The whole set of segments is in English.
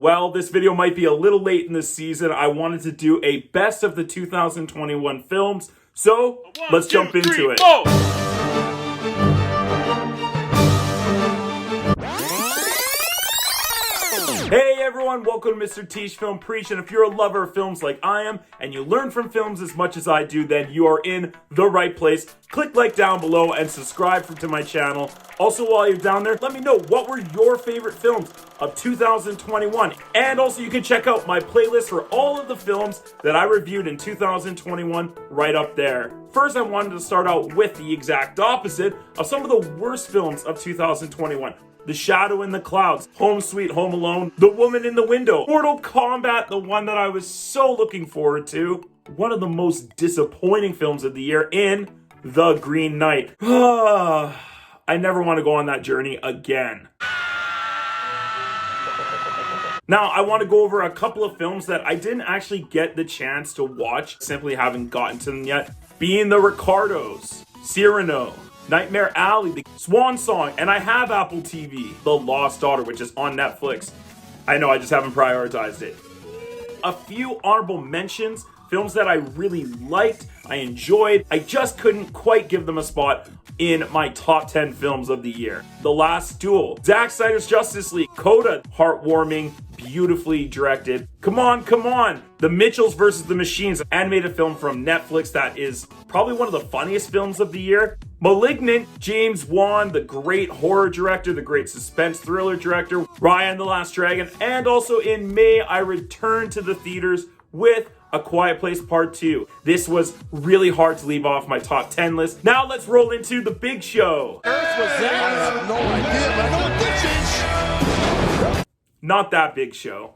Well, this video might be a little late in the season. I wanted to do a best of the 2021 films, so let's jump into it. Hey everyone, welcome to Mr. T's Film Preach, and if you're a lover of films like I am, and you learn from films as much as I do, then you are in the right place. Click like down below and subscribe to my channel. Also, while you're down there, let me know what were your favorite films of 2021. And also you can check out my playlist for all of the films that I reviewed in 2021 right up there. First, I wanted to start out with the exact opposite of some of the worst films of 2021. The Shadow in the Clouds, Home Sweet Home Alone, The Woman in the Window, Mortal Kombat, the one that I was so looking forward to, one of the most disappointing films of the year in The Green Knight. I never want to go on that journey again. Now, I want to go over a couple of films that I didn't actually get the chance to watch, simply haven't gotten to them yet, being The Ricardos, Cyrano, Nightmare Alley, The Swan Song, and I have Apple TV, The Lost Daughter, which is on Netflix. I know, I just haven't prioritized it. A few honorable mentions, films that I really liked, I enjoyed, I just couldn't quite give them a spot in my top 10 films of the year. The Last Duel, Zack Snyder's Justice League, Coda, heartwarming, beautifully directed. Come on, come on! The Mitchells vs. the Machines, animated film from Netflix that is probably one of the funniest films of the year. Malignant, James Wan, the great horror director, the great suspense thriller director, Raya and the Last Dragon, and also in May, I returned to the theaters with A Quiet Place Part 2. This was really hard to leave off my top 10 list. Now let's roll into The Big Show. Earth was that? I have no idea, but I know it did change. Not that big show.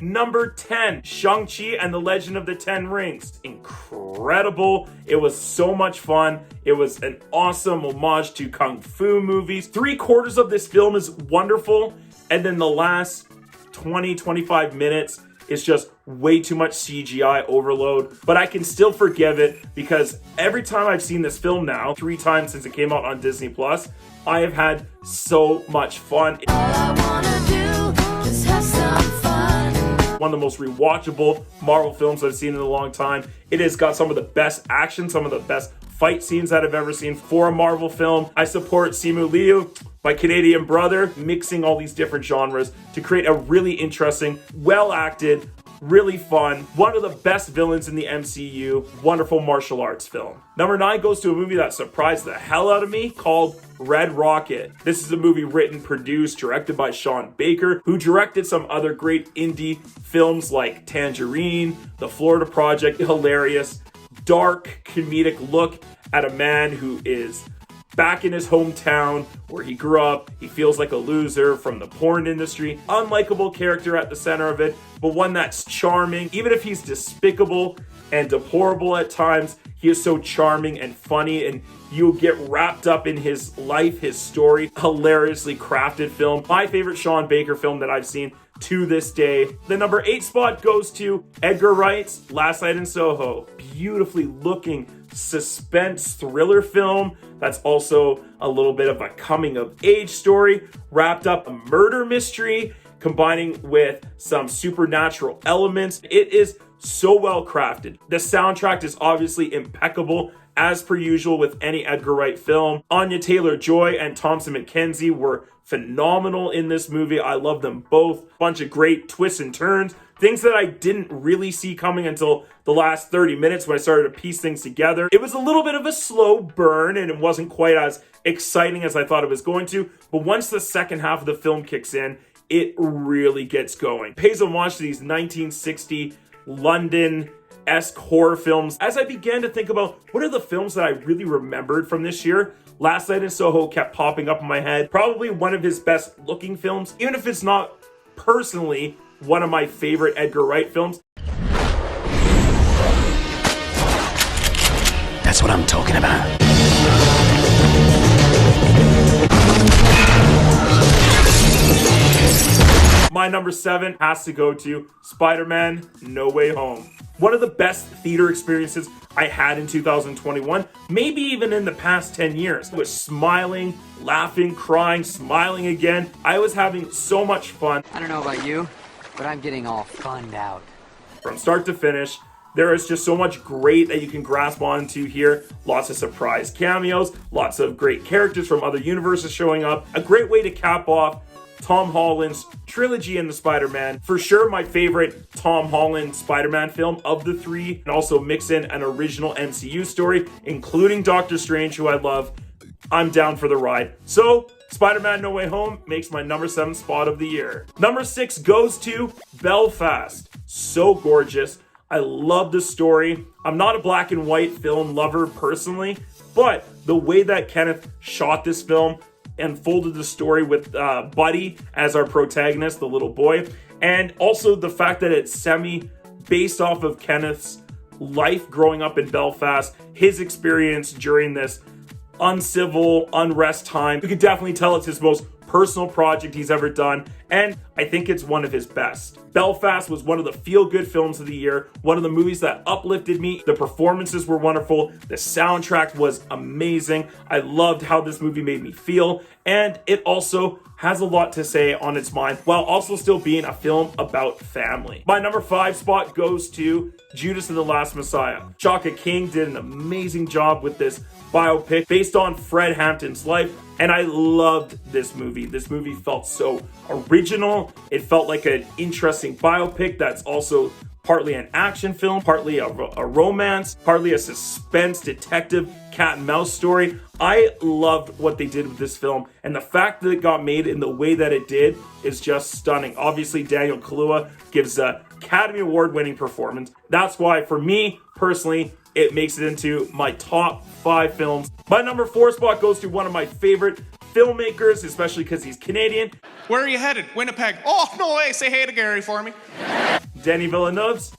Number 10, Shang-Chi and the Legend of the Ten Rings. Incredible. It was so much fun. It was an awesome homage to Kung Fu movies. 3/4 of this film is wonderful. And then the last 20-25 minutes is just way too much CGI overload. But I can still forgive it because every time I've seen this film now, 3 times since it came out on Disney+, I have had so much fun. All I wanna do is have some fun. One of the most rewatchable Marvel films I've seen in a long time. It has got some of the best action, some of the best fight scenes that I've ever seen for a Marvel film. I support Simu Liu, my Canadian brother, mixing all these different genres to create a really interesting, well-acted, really fun, one of the best villains in the MCU, wonderful martial arts film. Number 9 goes to a movie that surprised the hell out of me called Red Rocket. This is a movie written, produced, directed by Sean Baker, who directed some other great indie films like Tangerine, The Florida Project, hilarious, dark, comedic look at a man who is back in his hometown where he grew up. He feels like a loser from the porn industry. Unlikable character at the center of it, but one that's charming. Even if he's despicable and deplorable at times, he is so charming and funny, and you get wrapped up in his life, his story. Hilariously crafted film. My favorite Sean Baker film that I've seen to this day. The number 8 spot goes to Edgar Wright's Last Night in Soho. Beautifully looking suspense thriller film that's also a little bit of a coming of age story, wrapped up a murder mystery, combining with some supernatural elements. It is so well crafted. The soundtrack is obviously impeccable, as per usual with any Edgar Wright film. Anya Taylor-Joy and Thomasin McKenzie were phenomenal in this movie. I love them both. Bunch of great twists and turns. Things that I didn't really see coming until the last 30 minutes when I started to piece things together. It was a little bit of a slow burn and it wasn't quite as exciting as I thought it was going to. But once the second half of the film kicks in, it really gets going. Pays homage to these 1960 London-esque horror films. As I began to think about what are the films that I really remembered from this year, Last Night in Soho kept popping up in my head. Probably one of his best looking films, even if it's not personally one of my favorite Edgar Wright films. That's what I'm talking about. My number 7 has to go to SpiderMan No Way Home. One of the best theater experiences I had in 2021, maybe even in the past 10 years. I was smiling, laughing, crying, smiling again. I was having so much fun. I don't know about you, but I'm getting all funned out. From start to finish, there is just so much great that you can grasp onto here. Lots of surprise cameos, lots of great characters from other universes showing up. A great way to cap off Tom Holland's trilogy in the Spider-Man. For sure, my favorite Tom Holland Spider-Man film of the three, and also mix in an original MCU story, including Doctor Strange, who I love. I'm down for the ride. So, Spider-Man No Way Home makes my number 7 spot of the year. Number 6 goes to Belfast. So gorgeous. I love the story. I'm not a black and white film lover personally, but the way that Kenneth shot this film, unfolded the story with Buddy as our protagonist, the little boy, and also the fact that it's based off of Kenneth's life growing up in Belfast, his experience during this uncivil unrest time. You can definitely tell it's his most personal project he's ever done, and I think it's one of his best. Belfast was one of the feel-good films of the year, one of the movies that uplifted me. The performances were wonderful, the soundtrack was amazing. I loved how this movie made me feel, and it also has a lot to say on its mind, while also still being a film about family. My number 5 spot goes to Judas and the Last Messiah. Shaka King did an amazing job with this biopic based on Fred Hampton's life, and I loved this movie. This movie felt so original. It felt like an interesting biopic that's also partly an action film, partly a romance, partly a suspense detective cat and mouse story. I loved what they did with this film, and the fact that it got made in the way that it did is just stunning. Obviously, Daniel Kaluuya gives a Academy Award winning performance. That's why, for me personally, it makes it into my top 5 films. My number 4 spot goes to one of my favorite filmmakers, especially because he's Canadian. Where are you headed? Winnipeg. Oh, no way. Say hey to Gary for me. Denis Villeneuve's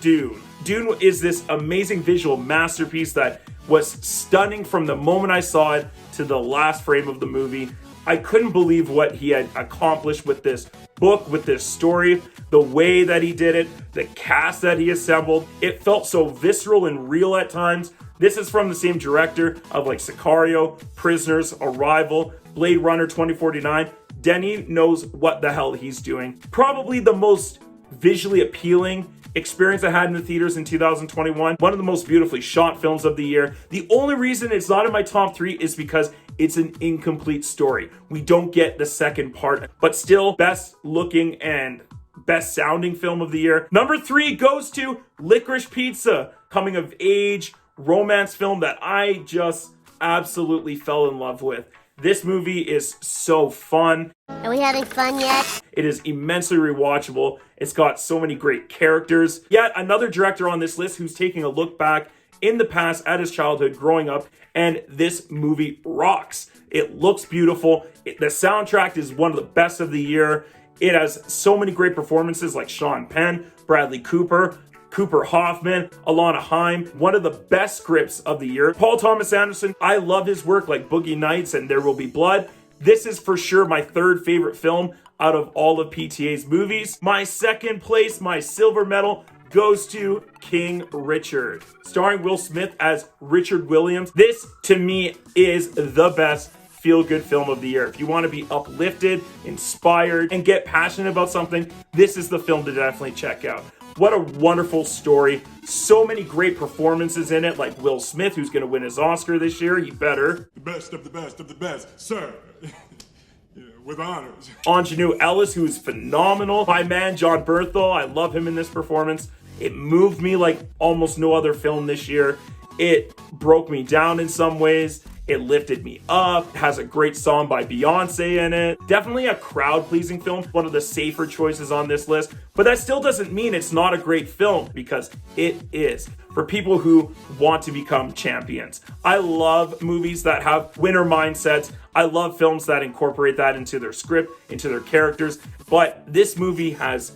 Dune. Dune is this amazing visual masterpiece that was stunning from the moment I saw it to the last frame of the movie. I couldn't believe what he had accomplished with this book, with this story, the way that he did it, the cast that he assembled. It felt so visceral and real at times. This is from the same director of like Sicario, Prisoners, Arrival, Blade Runner 2049. Denis knows what the hell he's doing. Probably the most visually appealing experience I had in the theaters in 2021. One of the most beautifully shot films of the year. The only reason it's not in my top 3 is because it's an incomplete story. We don't get the second part, but still best looking and best sounding film of the year. Number 3 goes to Licorice Pizza, coming of age romance film that I just absolutely fell in love with. This movie is so fun. Are we having fun yet? It is immensely rewatchable. It's got so many great characters. Yet another director on this list who's taking a look back in the past at his childhood growing up, and this movie rocks. It looks beautiful. The soundtrack is one of the best of the year. It has so many great performances like Sean Penn, Bradley Cooper, Cooper Hoffman, Alana Haim, one of the best scripts of the year. Paul Thomas Anderson, I love his work like Boogie Nights and There Will Be Blood. This is for sure my 3rd favorite film out of all of PTA's movies. My 2nd place, my silver medal, goes to King Richard, starring Will Smith as Richard Williams. This, to me, is the best feel-good film of the year. If you want to be uplifted, inspired, and get passionate about something, this is the film to definitely check out. What a wonderful story. So many great performances in it, like Will Smith, who's going to win his Oscar this year. He better. The best of the best of the best, sir. Yeah, with honors. Ingenue Ellis, who is phenomenal. My man, John Bernthal, I love him in this performance. It moved me like almost no other film this year. It broke me down in some ways. It lifted me up. It has a great song by Beyonce in it. Definitely a crowd-pleasing film, one of the safer choices on this list. But that still doesn't mean it's not a great film, because it is. For people who want to become champions. I love movies that have winner mindsets. I love films that incorporate that into their script, into their characters. But this movie has,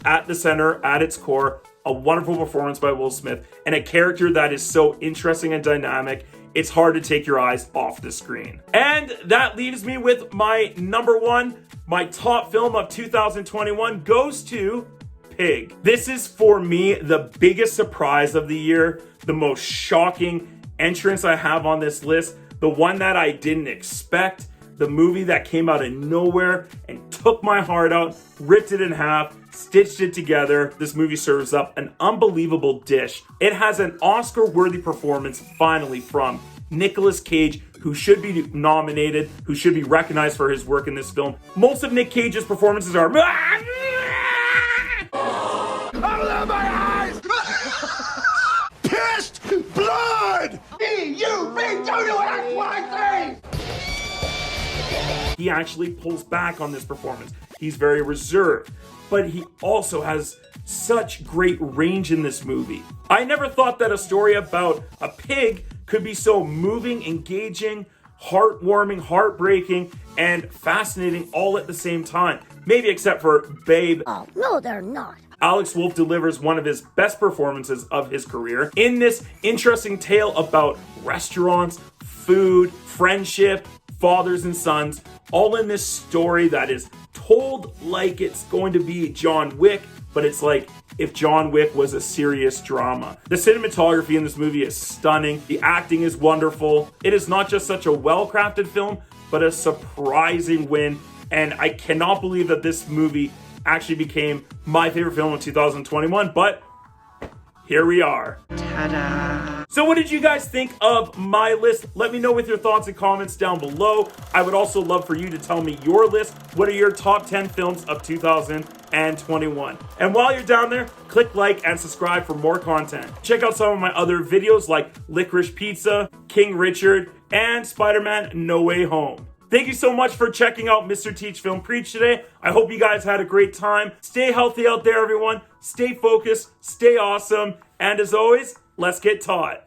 at the center, at its core, a wonderful performance by Will Smith and a character that is so interesting and dynamic. It's hard to take your eyes off the screen. And that leaves me with my number 1, my top film of 2021 goes to Pig. This is, for me, the biggest surprise of the year, the most shocking entrance I have on this list, the one that I didn't expect, the movie that came out of nowhere and took my heart out, ripped it in half, stitched it together. This movie serves up an unbelievable dish. It has an Oscar-worthy performance, finally, from Nicolas Cage, who should be nominated, who should be recognized for his work in this film. Most of Nick Cage's performances are Open my eyes! Pissed blood! E-U-B-W-X-Y-Z! he actually pulls back on this performance. He's very reserved, but he also has such great range in this movie. I never thought that a story about a pig could be so moving, engaging, heartwarming, heartbreaking, and fascinating all at the same time. Maybe except for Babe. Oh, no, they're not. Alex Wolff delivers one of his best performances of his career in this interesting tale about restaurants, food, friendship, fathers and sons, all in this story that is told like it's going to be John Wick, but it's like if John Wick was a serious drama. The cinematography in this movie is stunning. The acting is wonderful. It is not just such a well-crafted film, but a surprising win. And I cannot believe that this movie actually became my favorite film of 2021, but here we are. Ta-da! So what did you guys think of my list? Let me know with your thoughts and comments down below. I would also love for you to tell me your list. What are your top 10 films of 2021? And while you're down there, click like and subscribe for more content. Check out some of my other videos like Licorice Pizza, King Richard, and SpiderMan No Way Home. Thank you so much for checking out Mr. Teach Film Preach today. I hope you guys had a great time. Stay healthy out there, everyone. Stay focused, stay awesome, and as always, let's get taught.